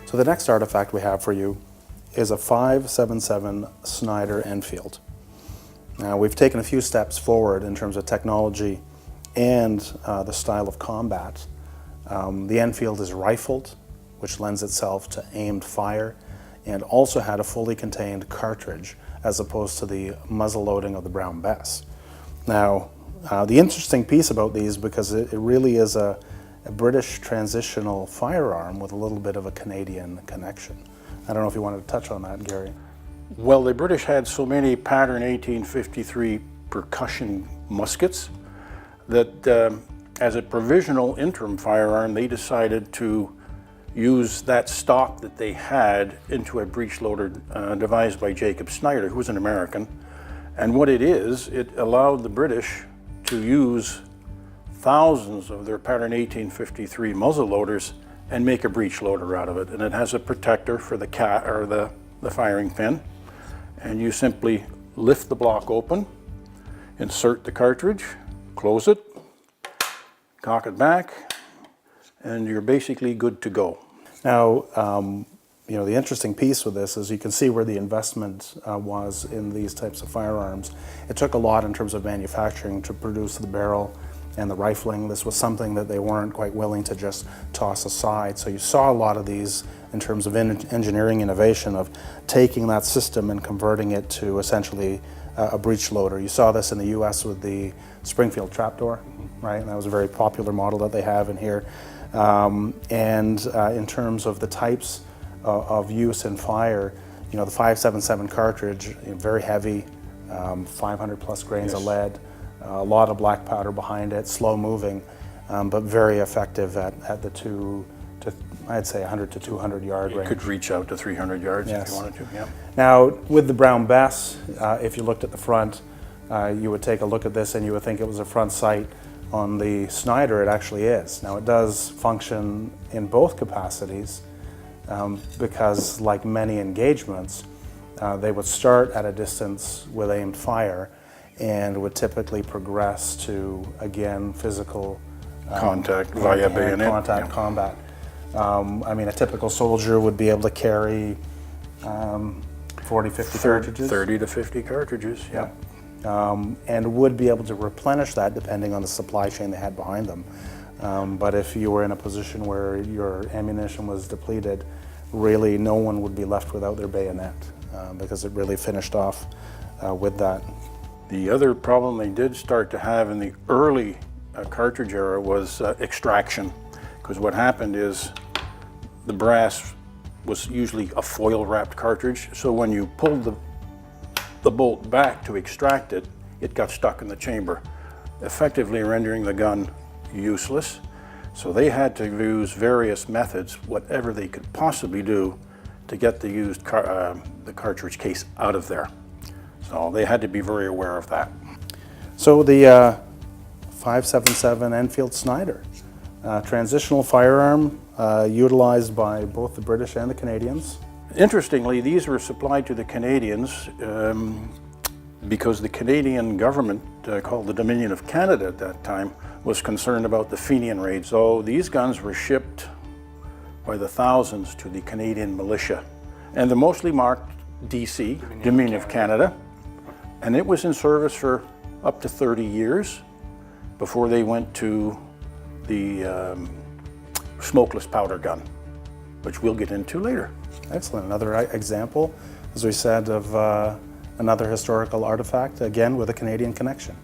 So the next artifact we have for you is a 5.77 Snider Enfield. Now we've taken a few steps forward in terms of technology and the style of combat. The Enfield is rifled, which lends itself to aimed fire, and also had a fully contained cartridge as opposed to the muzzle loading of the Brown Bess. Now, the interesting piece about these, because it really is a British transitional firearm with a little bit of a Canadian connection. I don't know if you wanted to touch on that, Gary. Well, the British had so many pattern 1853 percussion muskets that as a provisional interim firearm, they decided to use that stock that they had into a breech loader devised by Jacob Snider, who was an American. And what it is, it allowed the British to use thousands of their pattern 1853 muzzle loaders and make a breech loader out of it. And it has a protector for the firing pin. And you simply lift the block open, insert the cartridge, close it, cock it back, and you're basically good to go. Now, the interesting piece with this is you can see where the investment was in these types of firearms. It took a lot in terms of manufacturing to produce the barrel and the rifling. This was something that they weren't quite willing to just toss aside. So you saw a lot of these in terms of engineering innovation of taking that system and converting it to essentially a breech loader. You saw this in the US with the Springfield trapdoor, right? And that was a very popular model that they have in here. In terms of the types of use in fire, the 5.77 cartridge, very heavy, 500 plus grains of lead, a lot of black powder behind it, slow moving, but very effective at the I'd say 100 to 200 yard range. You could reach out to 300 yards if you wanted to, yeah. Now, with the Brown Bess, if you looked at the front, you would take a look at this and you would think it was a front sight. On the Snider, it actually is. Now, it does function in both capacities because, like many engagements, they would start at a distance with aimed fire and would typically progress to, again, physical contact via bayonet. Contact combat. A typical soldier would be able to carry 40, 50 cartridges. 30 to 50 cartridges, yeah. And would be able to replenish that depending on the supply chain they had behind them. But if you were in a position where your ammunition was depleted, really no one would be left without their bayonet because it really finished off with that. The other problem they did start to have in the early cartridge era was extraction, because what happened is the brass was usually a foil wrapped cartridge, so when you pulled the bolt back to extract it, it got stuck in the chamber, effectively rendering the gun useless. So they had to use various methods, whatever they could possibly do, to get the used the cartridge case out of there. So they had to be very aware of that. So the 5.77 Enfield Snider, transitional firearm utilized by both the British and the Canadians. Interestingly, these were supplied to the Canadians because the Canadian government, called the Dominion of Canada at that time, was concerned about the Fenian raids. So these guns were shipped by the thousands to the Canadian militia. And they're mostly marked DC, Dominion of Canada. And it was in service for up to 30 years before they went to the smokeless powder gun, which we'll get into later. Excellent. Another example, as we said, of another historical artifact, again with a Canadian connection.